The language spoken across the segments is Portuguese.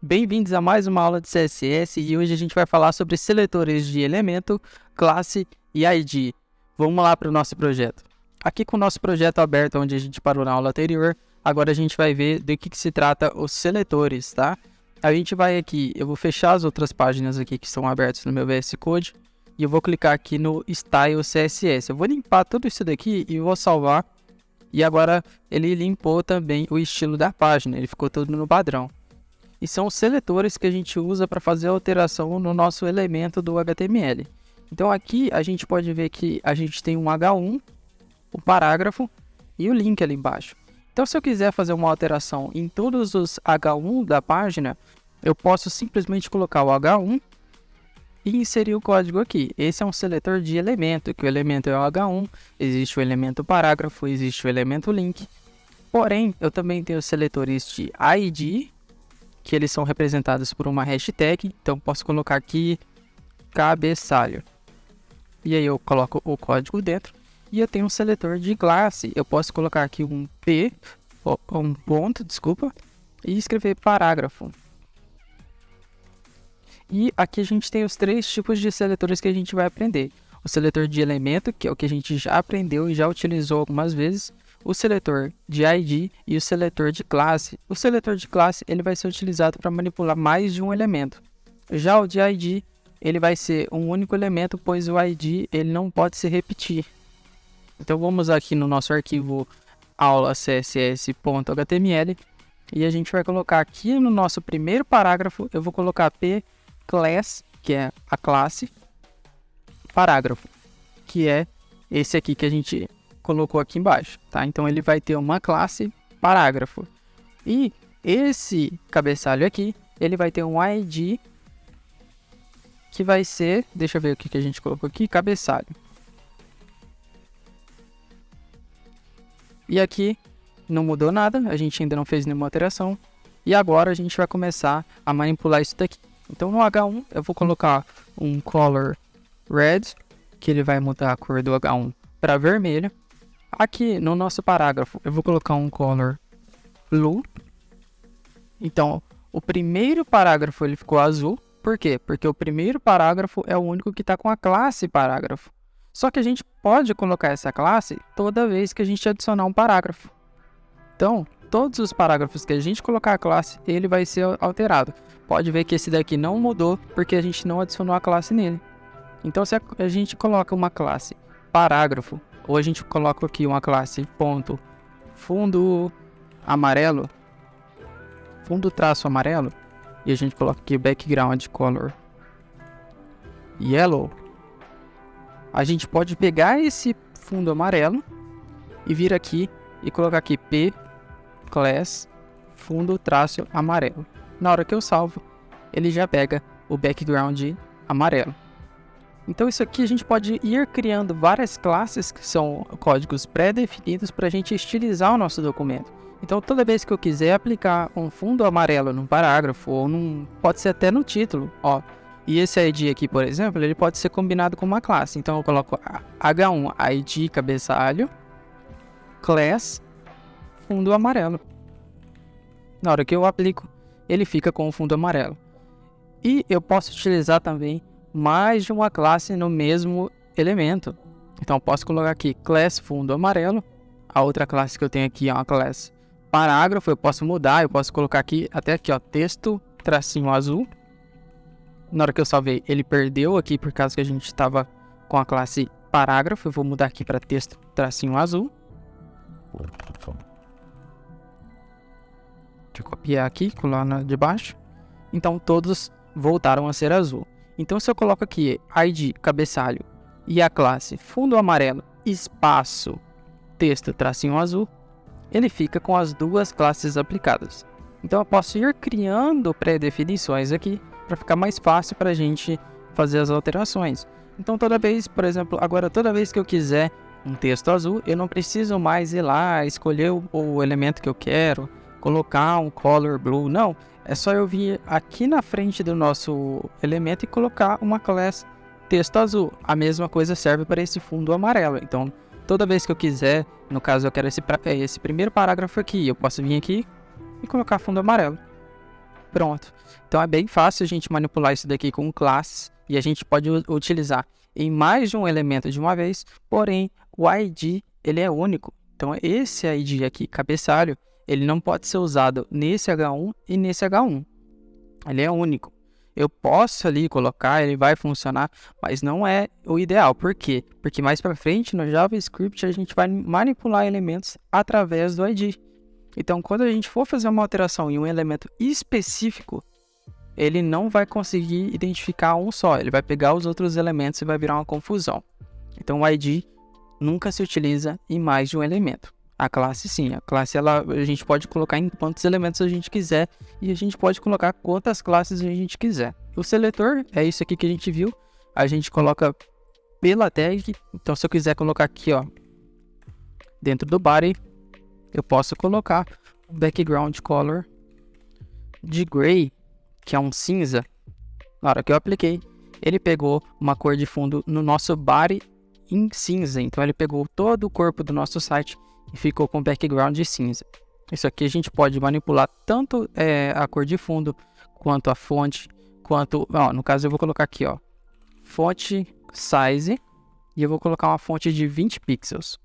Bem-vindos a mais uma aula de CSS e hoje a gente vai falar sobre seletores de elemento, classe e ID. Vamos lá para o nosso projeto. Aqui com o nosso projeto aberto, onde a gente parou na aula anterior, agora a gente vai ver do que se trata os seletores, tá? A gente vai aqui, eu vou fechar as outras páginas aqui que estão abertas no meu VS Code e eu vou clicar aqui no Style CSS. Eu vou limpar tudo isso daqui e vou salvar. E agora ele limpou também o estilo da página, ele ficou tudo no padrão. E são os seletores que a gente usa para fazer a alteração no nosso elemento do HTML. Então aqui a gente pode ver que a gente tem um H1, o parágrafo e o link ali embaixo. Então se eu quiser fazer uma alteração em todos os H1 da página, eu posso simplesmente colocar o H1 e inserir o código aqui. Esse é um seletor de elemento, que o elemento é o H1, existe o elemento parágrafo, existe o elemento link. Porém, eu também tenho seletores de ID, que eles são representados por uma hashtag, então posso colocar aqui cabeçalho. E aí eu coloco o código dentro. E eu tenho um seletor de classe, eu posso colocar aqui um ponto, e escrever parágrafo. E aqui a gente tem os três tipos de seletores que a gente vai aprender. O seletor de elemento, que é o que a gente já aprendeu e já utilizou algumas vezes. O seletor de ID e o seletor de classe. O seletor de classe ele vai ser utilizado para manipular mais de um elemento. Já o de ID ele vai ser um único elemento, pois o ID ele não pode se repetir. Então vamos aqui no nosso arquivo aula css.html e a gente vai colocar aqui no nosso primeiro parágrafo, eu vou colocar pclass, que é a classe, parágrafo, que é esse aqui que a gente colocou aqui embaixo, tá? Então ele vai ter uma classe parágrafo. E esse cabeçalho aqui, ele vai ter um ID que vai ser, deixa eu ver o que a gente colocou aqui, cabeçalho. E aqui não mudou nada, a gente ainda não fez nenhuma alteração. E agora a gente vai começar a manipular isso daqui. Então no H1 eu vou colocar um color red, que ele vai mudar a cor do H1 para vermelho. Aqui no nosso parágrafo eu vou colocar um color blue. Então o primeiro parágrafo ele ficou azul. Por quê? Porque o primeiro parágrafo é o único que está com a classe parágrafo. Só que a gente pode colocar essa classe toda vez que a gente adicionar um parágrafo. Então todos os parágrafos que a gente colocar a classe, ele vai ser alterado. Pode ver que esse daqui não mudou porque a gente não adicionou a classe nele. Então se a gente coloca uma classe parágrafo, ou a gente coloca aqui uma classe ponto fundo amarelo, fundo traço amarelo, e a gente coloca aqui background color yellow, a gente pode pegar esse fundo amarelo e vir aqui e colocar aqui pclass fundo traço amarelo. Na hora que eu salvo, ele já pega o background amarelo. Então isso aqui a gente pode ir criando várias classes que são códigos pré-definidos para a gente estilizar o nosso documento. Então toda vez que eu quiser aplicar um fundo amarelo num parágrafo ou pode ser até no título, ó. E esse ID aqui, por exemplo, ele pode ser combinado com uma classe. Então eu coloco H1 ID cabeçalho class fundo amarelo. Na hora que eu aplico, ele fica com o fundo amarelo. E eu posso utilizar também mais de uma classe no mesmo elemento. Então eu posso colocar aqui class fundo amarelo. A outra classe que eu tenho aqui é uma classe parágrafo. Eu posso mudar, eu posso colocar aqui até aqui, ó, texto tracinho azul. Na hora que eu salvei, ele perdeu aqui por causa que a gente estava com a classe parágrafo. Eu vou mudar aqui para texto tracinho azul. Deixa eu copiar aqui, colar de baixo. Então todos voltaram a ser azul. Então se eu coloco aqui ID cabeçalho e a classe fundo amarelo espaço texto tracinho azul, ele fica com as duas classes aplicadas. Então eu posso ir criando pré-definições aqui para ficar mais fácil para a gente fazer as alterações. Então toda vez, por exemplo, agora toda vez que eu quiser um texto azul, eu não preciso mais ir lá escolher o elemento que eu quero, colocar um color blue, não. É só eu vir aqui na frente do nosso elemento e colocar uma classe texto azul. A mesma coisa serve para esse fundo amarelo. Então, toda vez que eu quiser, no caso eu quero esse primeiro parágrafo aqui, eu posso vir aqui e colocar fundo amarelo. Pronto. Então é bem fácil a gente manipular isso daqui com classes e a gente pode utilizar em mais de um elemento de uma vez, porém o ID ele é único. Então esse ID aqui, cabeçalho, ele não pode ser usado nesse H1 e nesse H1. Ele é único. Eu posso ali colocar, ele vai funcionar, mas não é o ideal. Por quê? Porque mais para frente no JavaScript a gente vai manipular elementos através do ID. Então, quando a gente for fazer uma alteração em um elemento específico, ele não vai conseguir identificar um só. Ele vai pegar os outros elementos e vai virar uma confusão. Então, o ID nunca se utiliza em mais de um elemento. A classe sim, a classe a gente pode colocar em quantos elementos a gente quiser e a gente pode colocar quantas classes a gente quiser. O seletor é isso aqui que a gente viu, a gente coloca pela tag. Então se eu quiser colocar aqui, ó, dentro do body, eu posso colocar um background color de gray, que é um cinza. Na hora que eu apliquei, ele pegou uma cor de fundo no nosso body em cinza, então ele pegou todo o corpo do nosso site e ficou com background de cinza. Isso aqui a gente pode manipular tanto a cor de fundo, quanto a fonte, quanto... Ó, no caso eu vou colocar aqui, ó, fonte size, e eu vou colocar uma fonte de 20 pixels.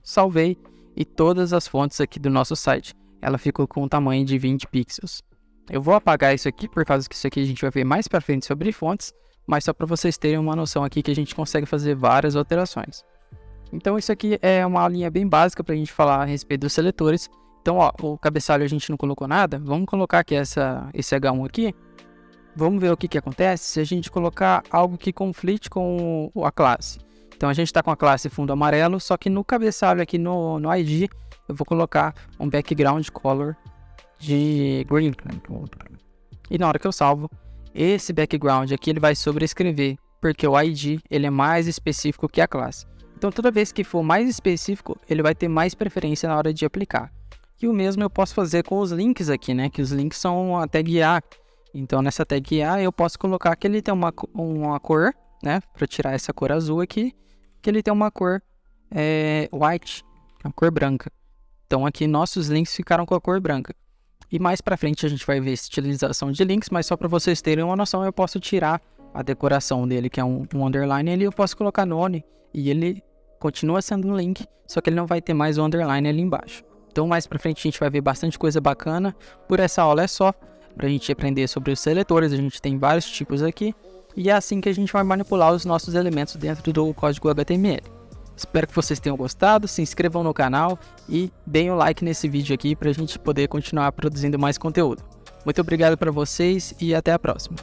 Salvei, e todas as fontes aqui do nosso site, ela ficou com um tamanho de 20 pixels. Eu vou apagar isso aqui, por causa que isso aqui a gente vai ver mais para frente sobre fontes, mas só para vocês terem uma noção aqui que a gente consegue fazer várias alterações. Então isso aqui é uma linha bem básica para a gente falar a respeito dos seletores. Então, ó, o cabeçalho a gente não colocou nada. Vamos colocar aqui esse H1 aqui. Vamos ver o que acontece se a gente colocar algo que conflite com a classe. Então a gente está com a classe fundo amarelo, só que no cabeçalho aqui no ID, eu vou colocar um background color de green. E na hora que eu salvo, esse background aqui ele vai sobrescrever, porque o ID ele é mais específico que a classe. Então toda vez que for mais específico, ele vai ter mais preferência na hora de aplicar. E o mesmo eu posso fazer com os links aqui, né? Que os links são a tag A. Então nessa tag A eu posso colocar que ele tem uma cor, né? Para tirar essa cor azul aqui, que ele tem uma cor white, uma cor branca. Então aqui nossos links ficaram com a cor branca. E mais para frente a gente vai ver essa utilização de links, mas só para vocês terem uma noção, eu posso tirar a decoração dele, que é um underline, ali eu posso colocar none e ele continua sendo um link, só que ele não vai ter mais o underline ali embaixo. Então mais pra frente a gente vai ver bastante coisa bacana. Por essa aula é só pra gente aprender sobre os seletores, a gente tem vários tipos aqui, e é assim que a gente vai manipular os nossos elementos dentro do código HTML. Espero que vocês tenham gostado, se inscrevam no canal e deem um like nesse vídeo aqui pra gente poder continuar produzindo mais conteúdo. Muito obrigado para vocês e até a próxima.